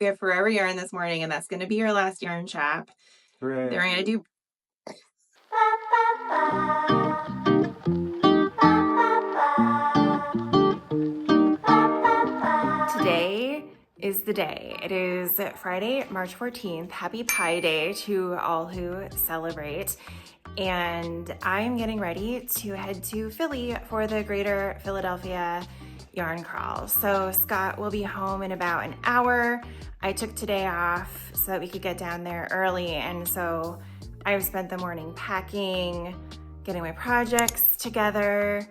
We have Forever Yarn this morning, and that's going to be our last yarn shop. Hooray. Then we're going to do... Today is the day. It is Friday, March 14th. Happy Pi Day to all who celebrate. And I am getting ready to head to Philly for the Greater Philadelphia Yarn Crawl. So Scott will be home in about an hour. I took today off so that we could get down there early. And so I've spent the morning packing, getting my projects together,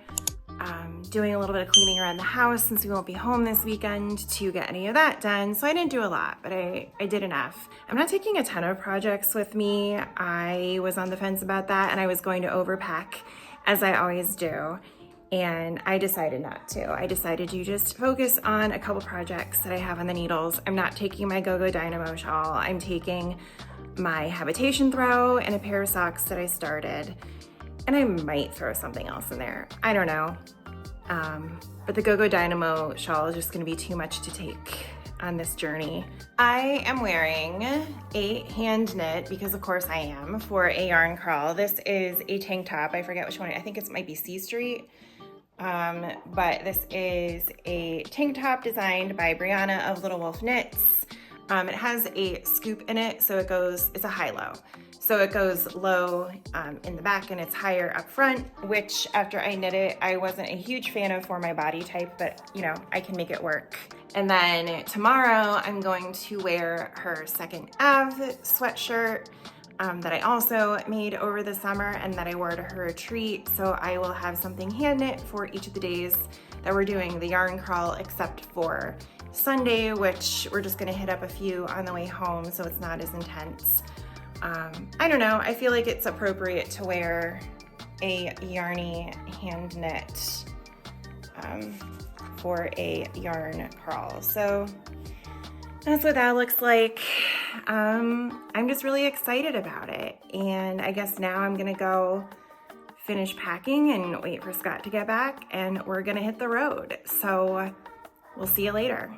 doing a little bit of cleaning around the house since we won't be home this weekend to get any of that done. So I didn't do a lot, but I did enough. I'm not taking a ton of projects with me. I was on the fence about that, and I was going to overpack as I always do. And I decided not to. I decided to just focus on a couple projects that I have on the needles. I'm not taking my Go-Go Dynamo shawl. I'm taking my habitation throw and a pair of socks that I started. And I might throw something else in there. I don't know. But the Go-Go Dynamo shawl is just gonna be too much to take on this journey. I am wearing a hand knit, because of course I am, for a yarn crawl. This is a tank top. I forget which one. I think it might be C Street. But this is a tank top designed by Brianna of Little Wolf Knits. It has a scoop in it, so it's a high-low. So it goes low in the back and it's higher up front, which after I knit it, I wasn't a huge fan of for my body type, but you know, I can make it work. And then tomorrow I'm going to wear her Second Ave sweatshirt that I also made over the summer and that I wore to her retreat. So I will have something hand knit for each of the days that we're doing the yarn crawl, except for Sunday, which we're just gonna hit up a few on the way home, so it's not as intense. I don't know, I feel like it's appropriate to wear a yarny hand knit for a yarn crawl. So that's what that looks like. I'm just really excited about it. And I guess now I'm gonna go finish packing and wait for Scott to get back, and we're gonna hit the road. So we'll see you later.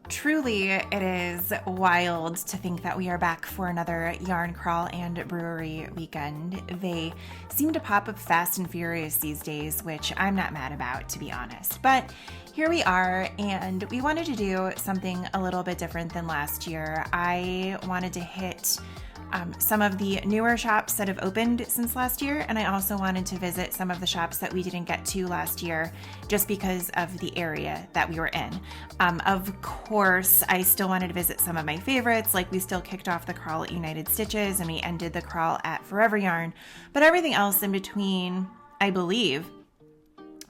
Truly, it is wild to think that we are back for another yarn crawl and brewery weekend. They seem to pop up fast and furious these days, which I'm not mad about, to be honest. But here we are, and we wanted to do something a little bit different than last year. I wanted to hit some of the newer shops that have opened since last year, and I also wanted to visit some of the shops that we didn't get to last year just because of the area that we were in. Of course, I still wanted to visit some of my favorites, like we still kicked off the crawl at United Stitches and we ended the crawl at Forever Yarn, but everything else in between, I believe,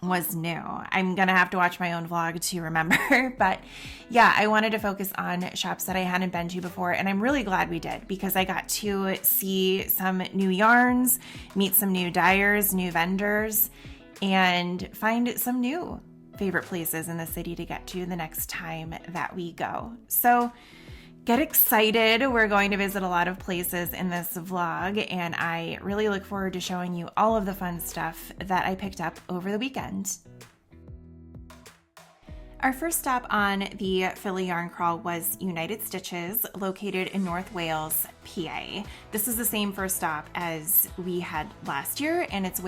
was new. I'm gonna have to watch my own vlog to remember, but yeah, I wanted to focus on shops that I hadn't been to before, and I'm really glad we did, because I got to see some new yarns, meet some new dyers, new vendors, and find some new favorite places in the city to get to the next time that we go. So get excited. We're going to visit a lot of places in this vlog, and I really look forward to showing you all of the fun stuff that I picked up over the weekend. Our first stop on the Philly Yarn Crawl was United Stitches, located in North Wales, PA. This is the same first stop as we had last year, and it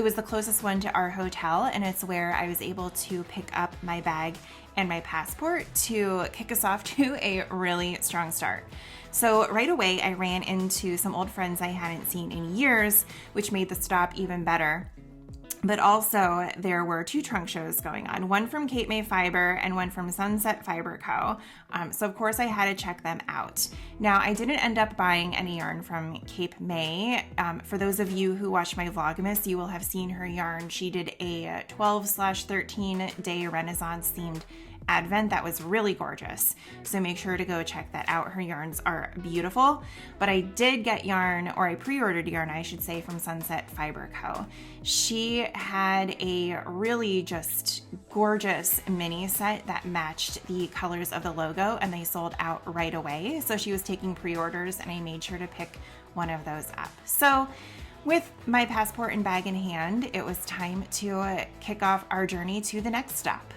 was the closest one to our hotel, and it's where I was able to pick up my bag and my passport to kick us off to a really strong start. So right away, I ran into some old friends I hadn't seen in years, which made the stop even better. But also there were two trunk shows going on, one from Cape May Fiber and one from Sunset Fiber Co. So of course I had to check them out. Now I didn't end up buying any yarn from Cape May. For those of you who watched my Vlogmas, you will have seen her yarn. She did a 12/13 day Renaissance themed advent that was really gorgeous, so make sure to go check that out. Her yarns are beautiful. But I did get yarn, or I pre-ordered yarn I should say, from Sunset Fiber Co. She had a really just gorgeous mini set that matched the colors of the logo, and they sold out right away. So she was taking pre-orders, and I made sure to pick one of those up. So with my passport and bag in hand, it was time to kick off our journey to the next stop.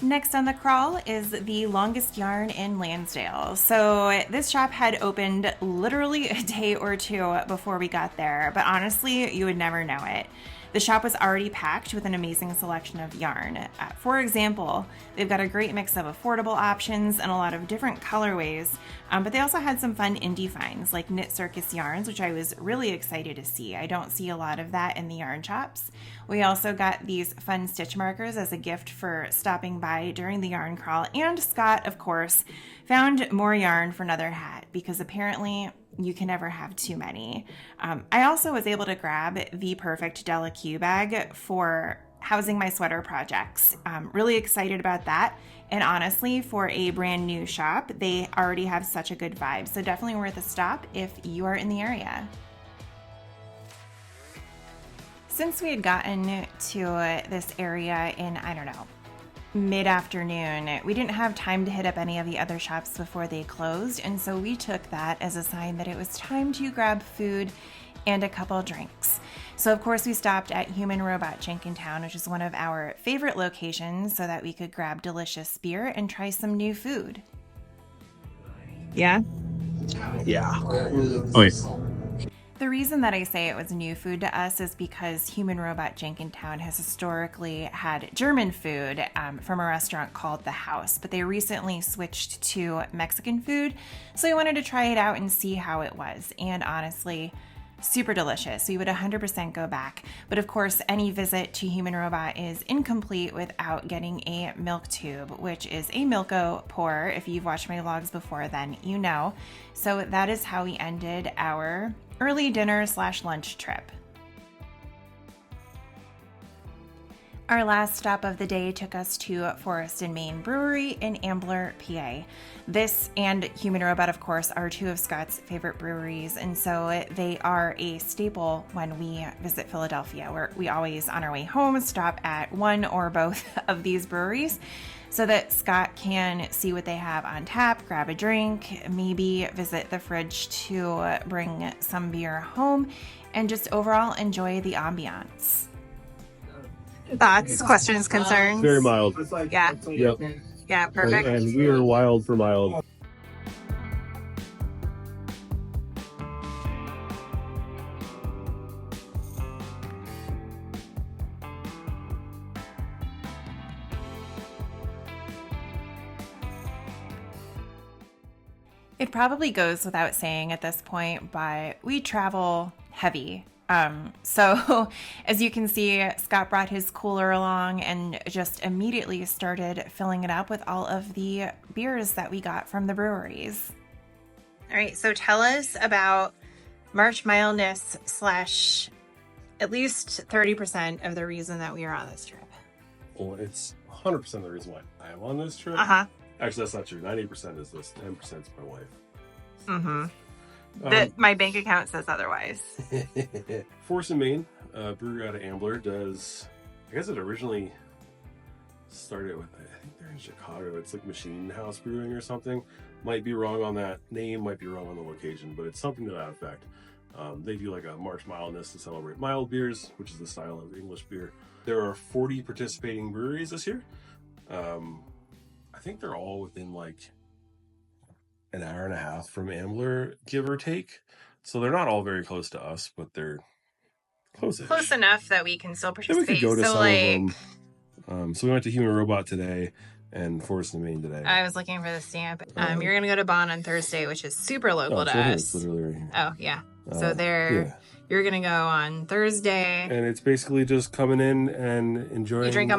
Next on the crawl is the longest yarn in Lansdale. So this shop had opened literally a day or two before we got there, but honestly, you would never know it. The shop was already packed with an amazing selection of yarn. For example, they've got a great mix of affordable options and a lot of different colorways, but they also had some fun indie finds like Knit Circus yarns, which I was really excited to see. I don't see a lot of that in the yarn shops. We also got these fun stitch markers as a gift for stopping by during the yarn crawl, and Scott, of course, found more yarn for another hat because apparently you can never have too many. I also was able to grab the perfect Della Q bag for housing my sweater projects. Really excited about that. And honestly, for a brand new shop, they already have such a good vibe. So definitely worth a stop if you are in the area. Since we had gotten to this area in, I don't know, mid-afternoon, we didn't have time to hit up any of the other shops before they closed, and so we took that as a sign that it was time to grab food and a couple drinks. So of course we stopped at Human Robot Jenkintown, which is one of our favorite locations, so that we could grab delicious beer and try some new food. Yeah? Yeah. Oh, yeah. The reason that I say it was new food to us is because Human Robot Jenkintown has historically had German food from a restaurant called The House, but they recently switched to Mexican food, so we wanted to try it out and see how it was. And honestly, super delicious. We would 100% go back. But of course, any visit to Human Robot is incomplete without getting a milk tube, which is a Milko pour. If you've watched my vlogs before, then you know. So that is how we ended our early dinner / lunch trip. Our last stop of the day took us to Forest and Main Brewery in Ambler, PA. This and Human Robot, of course, are two of Scott's favorite breweries, and so they are a staple when we visit Philadelphia, where we always, on our way home, stop at one or both of these breweries so that Scott can see what they have on tap, grab a drink, maybe visit the fridge to bring some beer home, and just overall enjoy the ambiance. Thoughts, questions, concerns? Very mild. Yeah. Yep. Yeah, perfect. And we are wild for mild. It probably goes without saying at this point, but we travel heavy. So as you can see, Scott brought his cooler along and just immediately started filling it up with all of the beers that we got from the breweries. All right, so tell us about March mildness / at least 30% of the reason that we are on this trip. Well, it's 100% the reason why I am on this trip. Uh-huh. Actually, that's not true. 90% is this. 10% is my wife. Mm-hmm. My bank account says otherwise. Forest and Main, brewery out of Ambler, does, I guess it originally started with, I think they're in Chicago. It's like Machine House Brewing or something. Might be wrong on that name, might be wrong on the location, but it's something to that effect. They do like a March mildness to celebrate mild beers, which is the style of English beer. There are 40 participating breweries this year. I think they're all within like an hour and a half from Ambler, give or take. So they're not all very close to us, but they're close-ish. Close enough that we can still participate. And we could go to so some like, of them. So we went to Human Robot today and Forest and Main today. I was looking for the stamp. You're going to go to Bonn on Thursday, which is super local to us. It's literally right here. Oh, yeah. So you're going to go on Thursday. And it's basically just coming in and enjoying. You drink a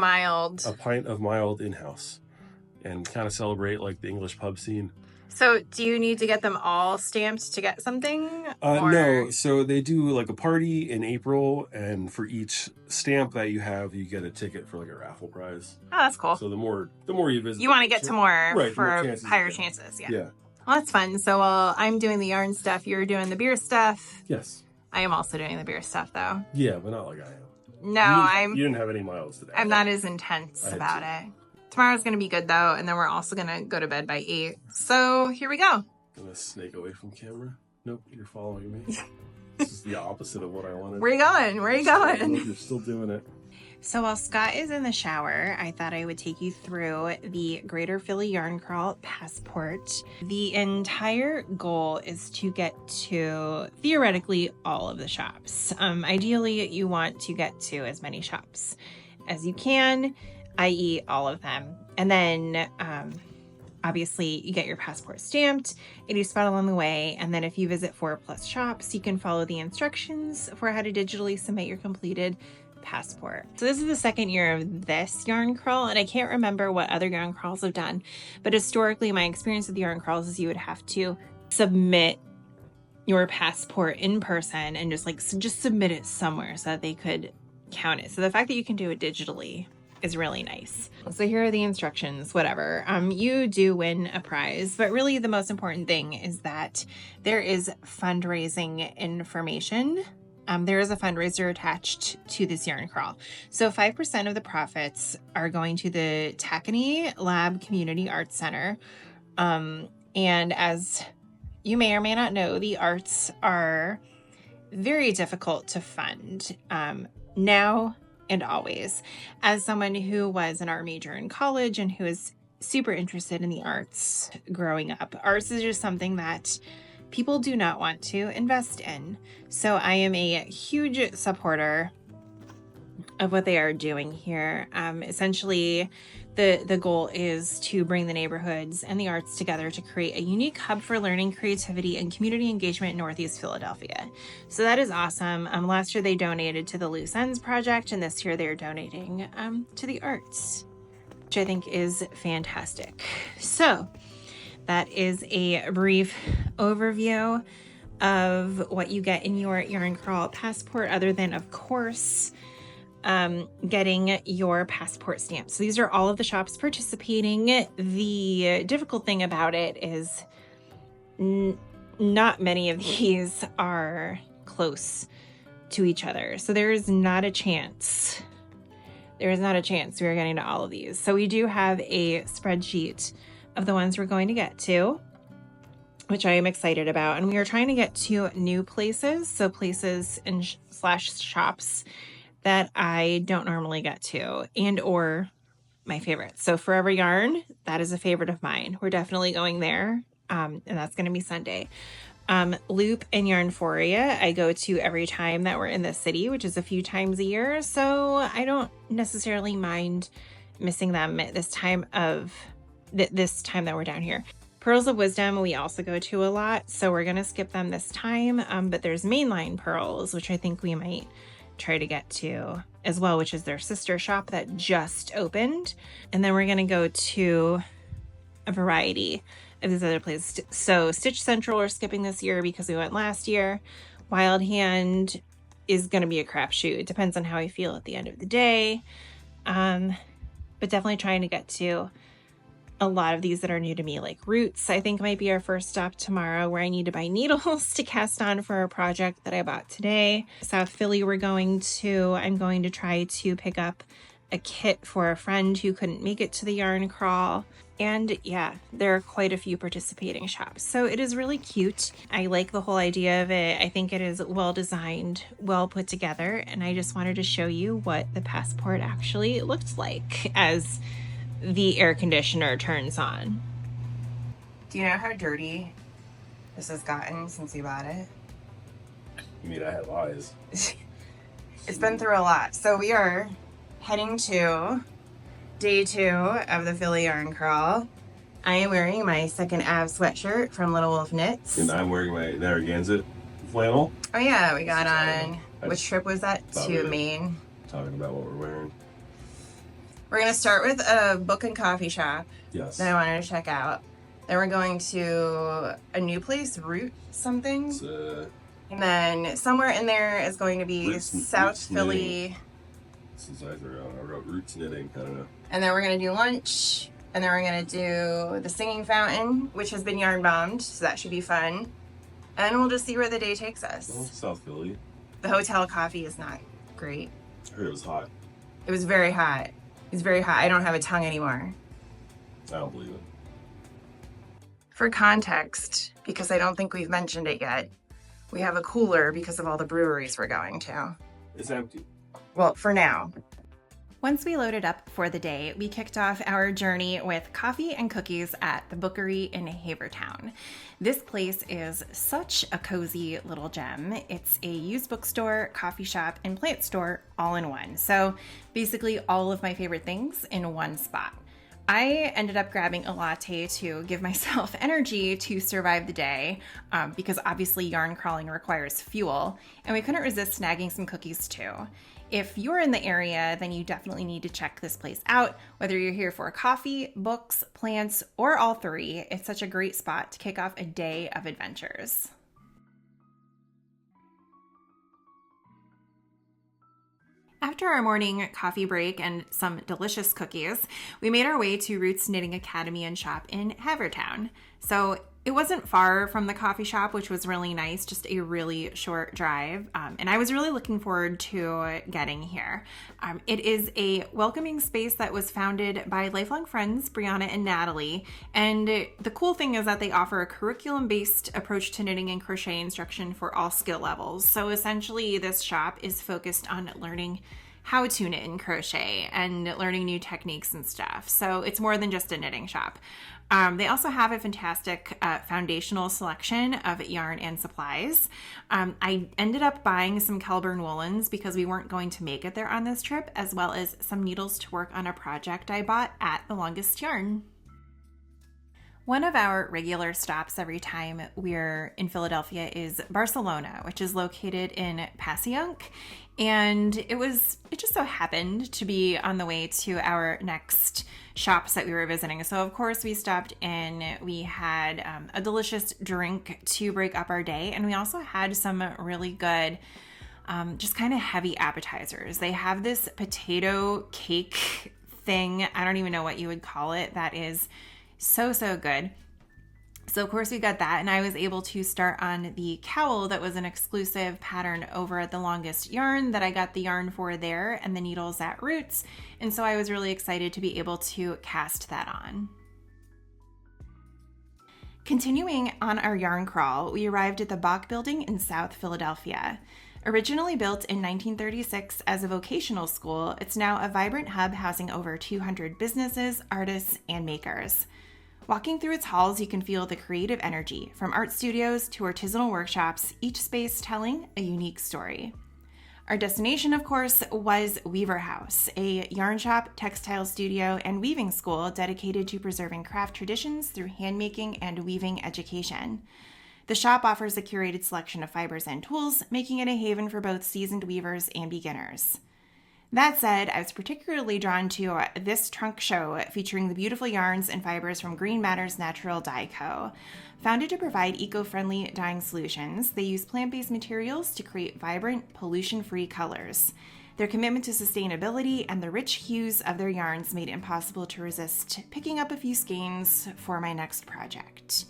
pint of mild in-house and kind of celebrate like the English pub scene. So do you need to get them all stamped to get something? No. So they do like a party in April, and for each stamp that you have, you get a ticket for like a raffle prize. Oh, that's cool. So the more you visit, you want to get to more right, for more higher chances. Yeah. Yeah. Well, that's fun. So while I'm doing the yarn stuff, you're doing the beer stuff. Yes. I am also doing the beer stuff, though. Yeah, but not like I am. No, you didn't have any miles today. I'm not as intense about it. Tomorrow's going to be good, though, and then we're also going to go to bed by 8. So here we go. Gonna snake away from camera? Nope, you're following me. This is the opposite of what I wanted. Where are you going? You're still doing it. So while Scott is in the shower, I thought I would take you through the Greater Philly Yarn Crawl Passport. The entire goal is to get to, theoretically, all of the shops. Ideally, you want to get to as many shops as you can, i.e. all of them. And then obviously you get your passport stamped and you spot along the way. And then if you visit 4+ shops, you can follow the instructions for how to digitally submit your completed passport. So this is the second year of this yarn crawl, and I can't remember what other yarn crawls have done, but historically my experience with the yarn crawls is you would have to submit your passport in person and just submit it somewhere so that they could count it. So the fact that you can do it digitally is really nice. So here are the instructions, whatever. You do win a prize, but really the most important thing is that there is fundraising information. There is a fundraiser attached to this yarn crawl. So 5% of the profits are going to the Tacony Lab Community Arts Center. And as you may or may not know, the arts are very difficult to fund now and always. As someone who was an art major in college and who is super interested in the arts growing up, arts is just something that people do not want to invest in. So I am a huge supporter of what they are doing here. Essentially, the goal is to bring the neighborhoods and the arts together to create a unique hub for learning, creativity, and community engagement in Northeast Philadelphia. So that is awesome. Last year they donated to the Loose Ends Project, and this year they're donating to the arts, which I think is fantastic. So that is a brief overview of what you get in your yarn crawl passport, other than, of course, getting your passport stamp. So these are all of the shops participating. The difficult thing about it is not many of these are close to each other. So there is not a chance. There is not a chance we are getting to all of these. So we do have a spreadsheet of the ones we're going to get to, which I am excited about. And we are trying to get to new places. So places and / shops that I don't normally get to, and or my favorites. So Forever Yarn, that is a favorite of mine. We're definitely going there. And that's going to be Sunday. Loop and Yarnphoria, I go to every time that we're in the city, which is a few times a year. So I don't necessarily mind missing them at this time that we're down here. Pearls of Wisdom, we also go to a lot, so we're going to skip them this time. But there's Mainline Pearls, which I think we might try to get to as well, which is their sister shop that just opened. And then we're going to go to a variety of these other places. So Stitch Central we're skipping this year because we went last year. Wild Hand is going to be a crapshoot. It depends on how I feel at the end of the day. But definitely trying to get to a lot of these that are new to me, like Roots, I think might be our first stop tomorrow, where I need to buy needles to cast on for a project that I bought today. South Philly I'm going to try to pick up a kit for a friend who couldn't make it to the yarn crawl. And yeah, there are quite a few participating shops. So it is really cute. I like the whole idea of it. I think it is well designed, well put together. And I just wanted to show you what the passport actually looked like as the air conditioner turns on. Do you know how dirty this has gotten since you bought it? You mean I had lies? It's been through a lot. So we are heading to day 2 of the Philly Yarn Crawl. I am wearing my second Av sweatshirt from Little Wolf Knits. And I'm wearing my Narragansett flannel. Oh yeah, we got on. Which trip was that? To Maine. Talking about what we're wearing. We're going to start with a book and coffee shop. Yes. That I wanted to check out. Then we're going to a new place, Root something. And then somewhere in there is going to be South Philly. Since I wrote Roots Knitting, I don't know. And then we're going to do lunch. And then we're going to do the Singing Fountain, which has been yarn bombed. So that should be fun. And we'll just see where the day takes us. Well, South Philly. The hotel coffee is not great. I heard it was hot. It was very hot. It's very hot. I don't have a tongue anymore. I don't believe it. For context, because I don't think we've mentioned it yet, we have a cooler because of all the breweries we're going to. It's empty. Well, for now. Once we loaded up for the day, we kicked off our journey with coffee and cookies at the Brewery in Havertown. This place is such a cozy little gem. It's a used bookstore, coffee shop, and plant store all in one. So basically all of my favorite things in one spot. I ended up grabbing a latte to give myself energy to survive the day because obviously yarn crawling requires fuel, and we couldn't resist snagging some cookies too. If you're in the area, then you definitely need to check this place out. Whether you're here for coffee, books, plants, or all three, it's such a great spot to kick off a day of adventures. After our morning coffee break and some delicious cookies, we made our way to Roots Knitting Academy and shop in Havertown. So it wasn't far from the coffee shop, which was really nice, just a really short drive. And I was really looking forward to getting here. It is a welcoming space that was founded by lifelong friends, Brianna and Natalie. And the cool thing is that they offer a curriculum-based approach to knitting and crochet instruction for all skill levels. So essentially, this shop is focused on learning how to knit and crochet and learning new techniques and stuff. So it's more than just a knitting shop. They also have a fantastic foundational selection of yarn and supplies. I ended up buying some Kelburn woolens because we weren't going to make it there on this trip, as well as some needles to work on a project I bought at The Longest Yarn. One of our regular stops every time we're in Philadelphia is Barcelona, which is located in Passyunk. And it just so happened to be on the way to our next shops that we were visiting. So of course we stopped in, we had a delicious drink to break up our day. And we also had some really good, just kind of heavy appetizers. They have this potato cake thing. I don't even know what you would call it. That is so good. So of course we got that, and I was able to start on the cowl that was an exclusive pattern over at The Longest Yarn that I got the yarn for there and the needles at Roots. And so I was really excited to be able to cast that on. Continuing on our yarn crawl, we arrived at the Bach Building in South Philadelphia. Originally built in 1936 as a vocational school, it's now a vibrant hub housing over 200 businesses, artists, and makers. Walking through its halls, you can feel the creative energy, from art studios to artisanal workshops, each space telling a unique story. Our destination, of course, was Weaver House, a yarn shop, textile studio, and weaving school dedicated to preserving craft traditions through handmaking and weaving education. The shop offers a curated selection of fibers and tools, making it a haven for both seasoned weavers and beginners. That said, I was particularly drawn to this trunk show featuring the beautiful yarns and fibers from Green Matters Natural Dye Co. Founded to provide eco-friendly dyeing solutions, they use plant-based materials to create vibrant, pollution-free colors. Their commitment to sustainability and the rich hues of their yarns made it impossible to resist picking up a few skeins for my next project.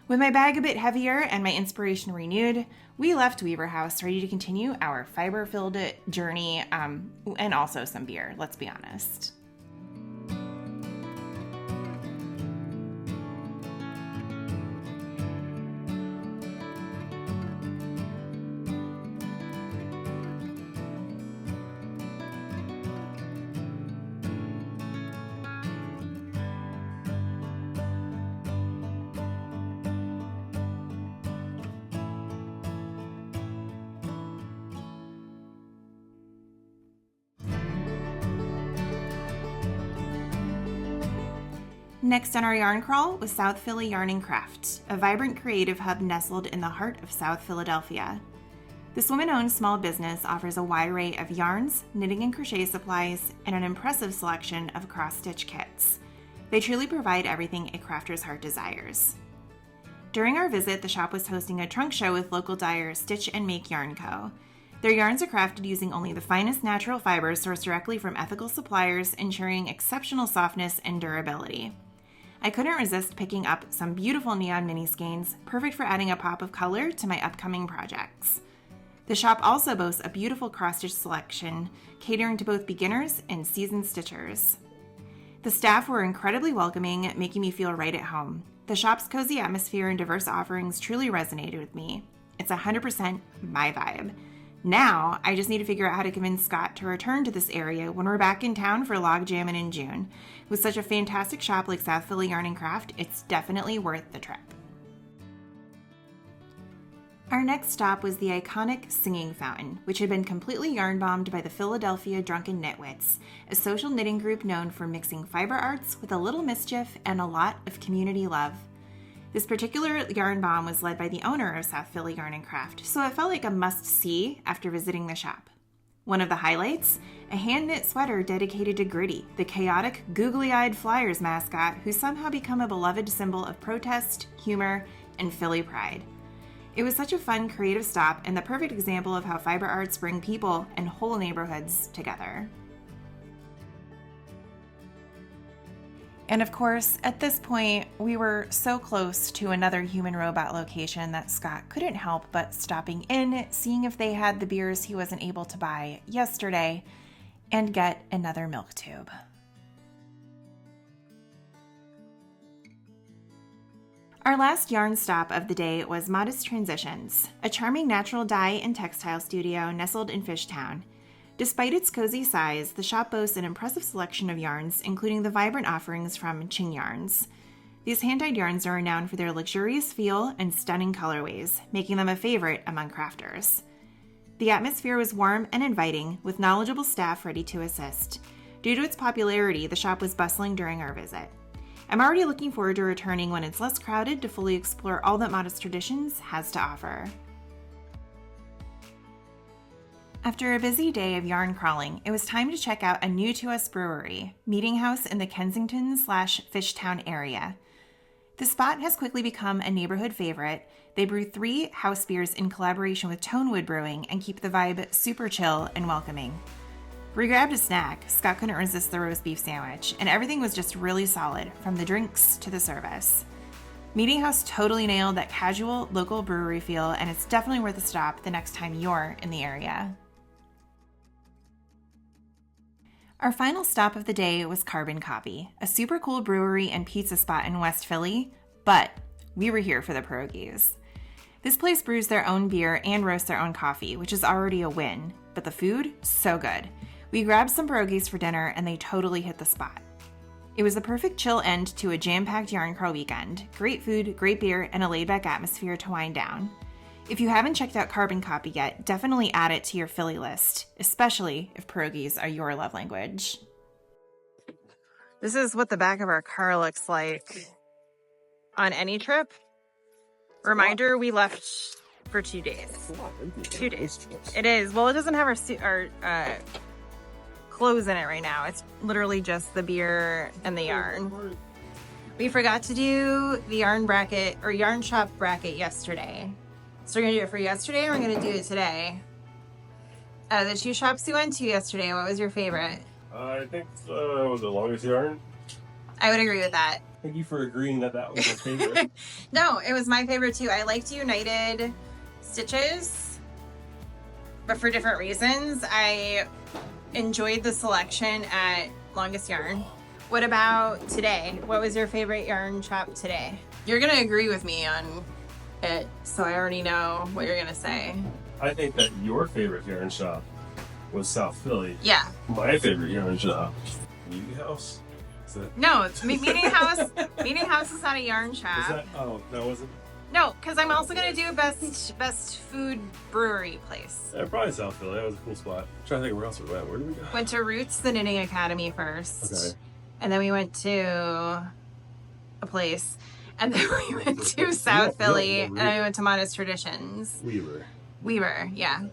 With my bag a bit heavier and my inspiration renewed, we left Weaver House ready to continue our fiber-filled journey and also some beer, let's be honest. Next on our yarn crawl was South Philly Yarn and Craft, a vibrant creative hub nestled in the heart of South Philadelphia. This woman-owned small business offers a wide array of yarns, knitting and crochet supplies, and an impressive selection of cross-stitch kits. They truly provide everything a crafter's heart desires. During our visit, the shop was hosting a trunk show with local dyer Stitch and Make Yarn Co. Their yarns are crafted using only the finest natural fibers sourced directly from ethical suppliers, ensuring exceptional softness and durability. I couldn't resist picking up some beautiful neon mini skeins, perfect for adding a pop of color to my upcoming projects. The shop also boasts a beautiful cross-stitch selection, catering to both beginners and seasoned stitchers. The staff were incredibly welcoming, making me feel right at home. The shop's cozy atmosphere and diverse offerings truly resonated with me. It's 100% my vibe. Now, I just need to figure out how to convince Scott to return to this area when we're back in town for Log Jammin' in June. With such a fantastic shop like South Philly Yarn and Craft, it's definitely worth the trip. Our next stop was the iconic Singing Fountain, which had been completely yarn-bombed by the Philadelphia Drunken Knitwits, a social knitting group known for mixing fiber arts with a little mischief and a lot of community love. This particular yarn bomb was led by the owner of South Philly Yarn and Craft, so it felt like a must-see after visiting the shop. One of the highlights, a hand-knit sweater dedicated to Gritty, the chaotic, googly-eyed Flyers mascot who's somehow become a beloved symbol of protest, humor, and Philly pride. It was such a fun, creative stop and the perfect example of how fiber arts bring people and whole neighborhoods together. And of course, at this point, we were so close to another human robot location that Scott couldn't help but stopping in, seeing if they had the beers he wasn't able to buy yesterday, and get another milk tube. Our last yarn stop of the day was Modest Transitions, a charming natural dye and textile studio nestled in Fishtown. Despite its cozy size, the shop boasts an impressive selection of yarns, including the vibrant offerings from Ching Yarns. These hand-dyed yarns are renowned for their luxurious feel and stunning colorways, making them a favorite among crafters. The atmosphere was warm and inviting, with knowledgeable staff ready to assist. Due to its popularity, the shop was bustling during our visit. I'm already looking forward to returning when it's less crowded to fully explore all that Modest Traditions has to offer. After a busy day of yarn crawling, it was time to check out a new-to-us brewery, Meeting House in the Kensington/Fishtown area. The spot has quickly become a neighborhood favorite. They brew 3 house beers in collaboration with Tonewood Brewing and keep the vibe super chill and welcoming. We grabbed a snack. Scott couldn't resist the roast beef sandwich, and everything was just really solid, from the drinks to the service. Meeting House totally nailed that casual, local brewery feel, and it's definitely worth a stop the next time you're in the area. Our final stop of the day was Carbon Copy, a super cool brewery and pizza spot in West Philly, but we were here for the pierogies. This place brews their own beer and roasts their own coffee, which is already a win, but the food, so good. We grabbed some pierogies for dinner and they totally hit the spot. It was the perfect chill end to a jam-packed yarn crawl weekend. Great food, great beer, and a laid-back atmosphere to wind down. If you haven't checked out Carbon Copy yet, definitely add it to your Philly list, especially if pierogies are your love language. This is what the back of our car looks like on any trip. Reminder, we left for 2 days. 2 days. It is. Well, it doesn't have our clothes in it right now. It's literally just the beer and the yarn. We forgot to do the yarn bracket or yarn shop bracket yesterday. So we're gonna do it for yesterday, and we're gonna do it today. The 2 shops we went to yesterday, what was your favorite? I think was the longest yarn. I would agree with that. Thank you for agreeing that was your favorite. No, it was my favorite too. I liked United Stitches, but for different reasons. I enjoyed the selection at Longest Yarn. What about today? What was your favorite yarn shop today? You're gonna agree with me on it, so I already know what you're gonna say. I think that your favorite yarn shop was South Philly. Yeah. My favorite yarn shop, Meeting House. Is that? No, it's Meeting House. Meeting House is not a yarn shop. Is that? Oh, that wasn't. No, because I'm also gonna do best food brewery place. Yeah, probably South Philly. That was a cool spot. I'm trying to think where else we went. Where did we go? Went to Roots, the Knitting Academy first. Okay. And then we went to a place. And then we went to South Philly, and then we went to Modest Traditions. Weaver, yeah.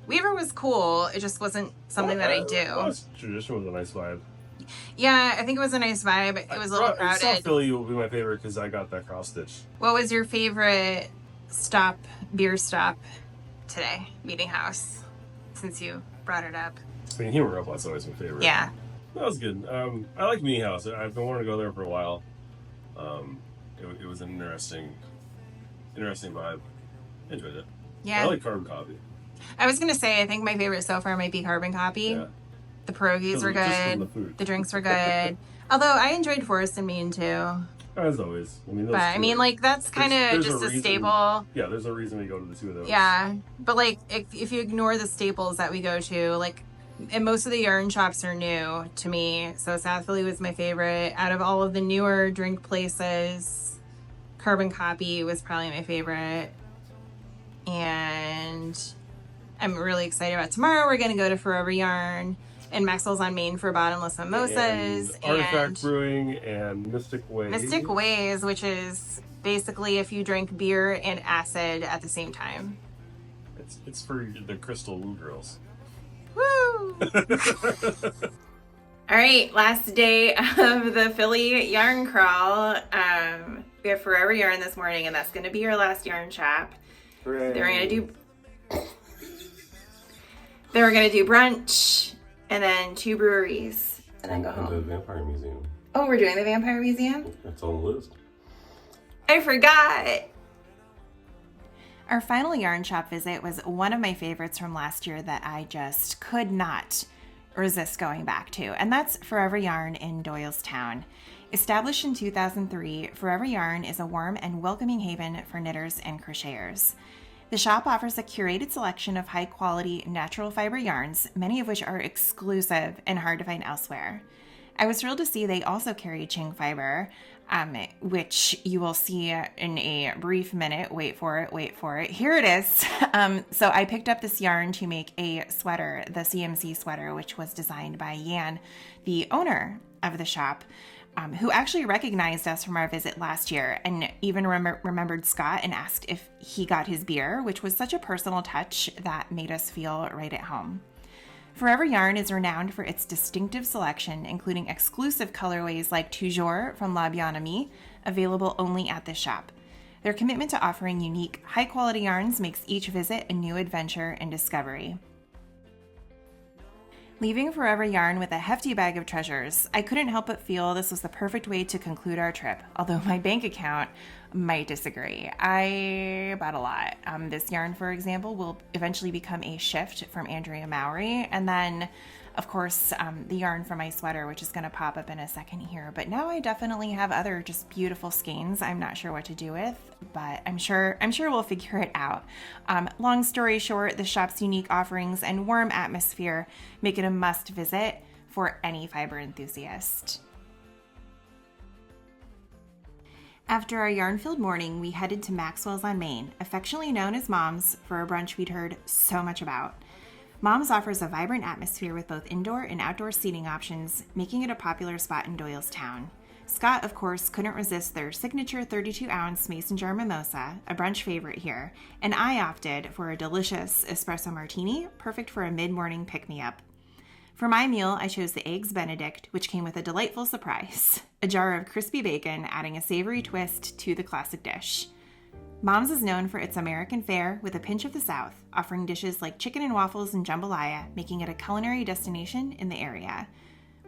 Weaver was cool. It just wasn't something that I do. Modest Tradition was a nice vibe. Yeah, I think it was a nice vibe. It was a little crowded. South Philly will be my favorite because I got that cross stitch. What was your favorite beer stop today? Meeting House, since you brought it up. I mean, Human Robot's always my favorite. Yeah. That was good. I like Meeting House. I've been wanting to go there for a while. It was an interesting vibe. I enjoyed it. Yeah. I like Carbon Copy. I was gonna say I think my favorite so far might be Carbon Copy. Yeah. The pierogies were Just from good. the food. The drinks were good. Although I enjoyed Forest and Main too. As always. I mean, those But I mean, like, that's kind of there's a just a reason. staple. Yeah, there's a reason we go to the two of those. Yeah. But like, if you ignore the staples that we go to, like, and most of the yarn shops are new to me. So South Philly was my favorite. Out of all of the newer drink places, Carbon Copy was probably my favorite. And I'm really excited about tomorrow. We're going to go to Forever Yarn and Maxwell's on Main for bottomless mimosas. And Artifact Brewing and Mystic Ways. Mystic Ways, which is basically if you drink beer and acid at the same time. It's for the Crystal Woo girls. Woo! All right, last day of the Philly yarn crawl. We have Forever Yarn this morning, and that's going to be our last yarn shop. Hooray. Then we're gonna do brunch, and then 2 breweries, and then go home. The Vampire Museum. Oh, we're doing the Vampire Museum? That's on the list. I forgot. Our final yarn shop visit was one of my favorites from last year that I just could not resist going back to, and that's Forever Yarn in Doylestown. Established in 2003, Forever Yarn is a warm and welcoming haven for knitters and crocheters. The shop offers a curated selection of high-quality natural fiber yarns, many of which are exclusive and hard to find elsewhere. I was thrilled to see they also carry Ching fiber, which you will see in a brief minute. Wait for it. Here it is. So I picked up this yarn to make a sweater, the CMC sweater, which was designed by Yan, the owner of the shop, who actually recognized us from our visit last year and even remembered Scott and asked if he got his beer, which was such a personal touch that made us feel right at home. Forever Yarn is renowned for its distinctive selection, including exclusive colorways like Toujours from La Bien Amie, available only at this shop. Their commitment to offering unique, high-quality yarns makes each visit a new adventure and discovery. Leaving Forever Yarn with a hefty bag of treasures, I couldn't help but feel this was the perfect way to conclude our trip, although my bank account might disagree. I bought a lot. This yarn, for example, will eventually become a shift from Andrea Mowry, and then, of course, the yarn from my sweater, which is going to pop up in a second here. But now I definitely have other just beautiful skeins I'm not sure what to do with, but I'm sure we'll figure it out. Long story short, the shop's unique offerings and warm atmosphere make it a must visit for any fiber enthusiast. After our yarn-filled morning, we headed to Maxwell's on Main, affectionately known as Mom's, for a brunch we'd heard so much about. Mom's offers a vibrant atmosphere with both indoor and outdoor seating options, making it a popular spot in Doylestown. Scott, of course, couldn't resist their signature 32-ounce mason jar mimosa, a brunch favorite here, and I opted for a delicious espresso martini, perfect for a mid-morning pick-me-up. For my meal, I chose the Eggs Benedict, which came with a delightful surprise, a jar of crispy bacon, adding a savory twist to the classic dish. Mom's is known for its American fare with a pinch of the South, offering dishes like chicken and waffles and jambalaya, making it a culinary destination in the area.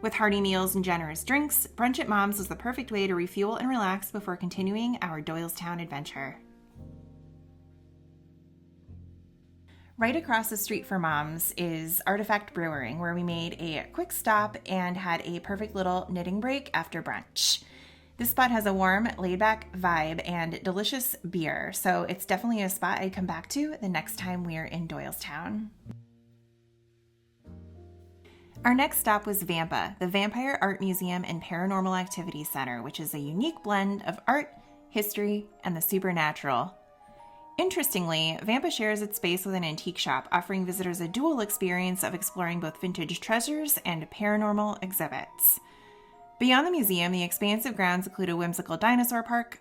With hearty meals and generous drinks, brunch at Mom's was the perfect way to refuel and relax before continuing our Doylestown adventure. Right across the street from Mom's is Artifact Brewing, where we made a quick stop and had a perfect little knitting break after brunch. This spot has a warm, laid-back vibe and delicious beer, so it's definitely a spot I'd come back to the next time we're in Doylestown. Our next stop was Vampa, the Vampire Art Museum and Paranormal Activity Center, which is a unique blend of art, history, and the supernatural. Interestingly, Vampa shares its space with an antique shop, offering visitors a dual experience of exploring both vintage treasures and paranormal exhibits. Beyond the museum, the expansive grounds include a whimsical dinosaur park,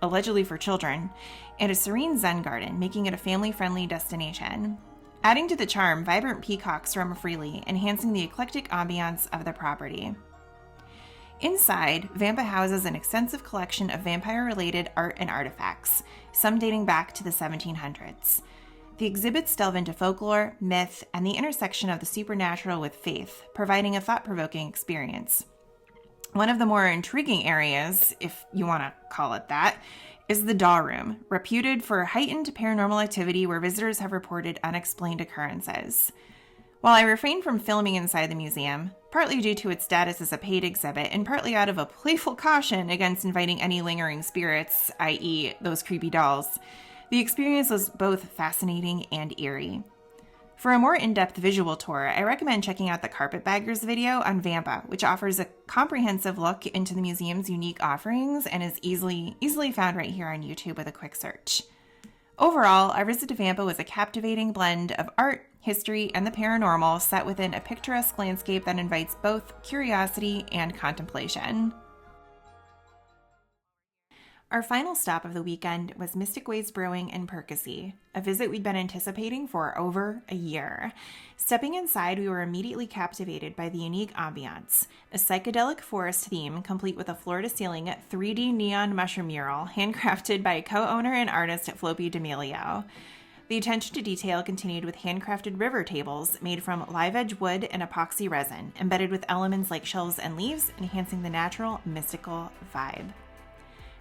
allegedly for children, and a serene Zen garden, making it a family-friendly destination. Adding to the charm, vibrant peacocks roam freely, enhancing the eclectic ambiance of the property. Inside, Vampa houses an extensive collection of vampire-related art and artifacts, some dating back to the 1700s. The exhibits delve into folklore, myth, and the intersection of the supernatural with faith, providing a thought-provoking experience. One of the more intriguing areas, if you want to call it that, is the Daw Room, reputed for heightened paranormal activity where visitors have reported unexplained occurrences. While I refrained from filming inside the museum, partly due to its status as a paid exhibit and partly out of a playful caution against inviting any lingering spirits, i.e. those creepy dolls, the experience was both fascinating and eerie. For a more in-depth visual tour, I recommend checking out the Carpetbaggers video on Vampa, which offers a comprehensive look into the museum's unique offerings and is easily found right here on YouTube with a quick search. Overall, our visit to Vampa was a captivating blend of art, history, and the paranormal set within a picturesque landscape that invites both curiosity and contemplation. Our final stop of the weekend was Mystic Ways Brewing in Percy, a visit we'd been anticipating for over a year. Stepping inside, we were immediately captivated by the unique ambiance, a psychedelic forest theme complete with a floor-to-ceiling 3D neon mushroom mural handcrafted by co-owner and artist Floppy D'Amelio. The attention to detail continued with handcrafted river tables made from live-edge wood and epoxy resin, embedded with elements like shells and leaves, enhancing the natural, mystical vibe.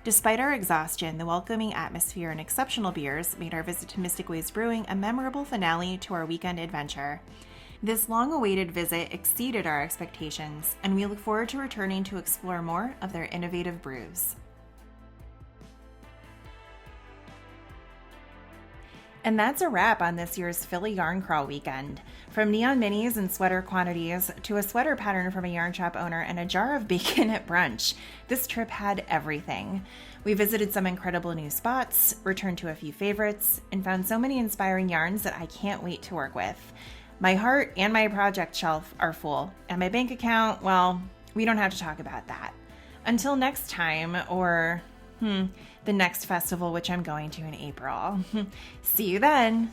Despite our exhaustion, the welcoming atmosphere and exceptional beers made our visit to Mystic Ways Brewing a memorable finale to our weekend adventure. This long-awaited visit exceeded our expectations, and we look forward to returning to explore more of their innovative brews. And that's a wrap on this year's Philly Yarn Crawl weekend. From neon minis and sweater quantities to a sweater pattern from a yarn shop owner and a jar of bacon at brunch, this trip had everything. We visited some incredible new spots, returned to a few favorites, and found so many inspiring yarns that I can't wait to work with. My heart and my project shelf are full, and my bank account, well, we don't have to talk about that. Until next time, or the next festival, which I'm going to in April. See you then.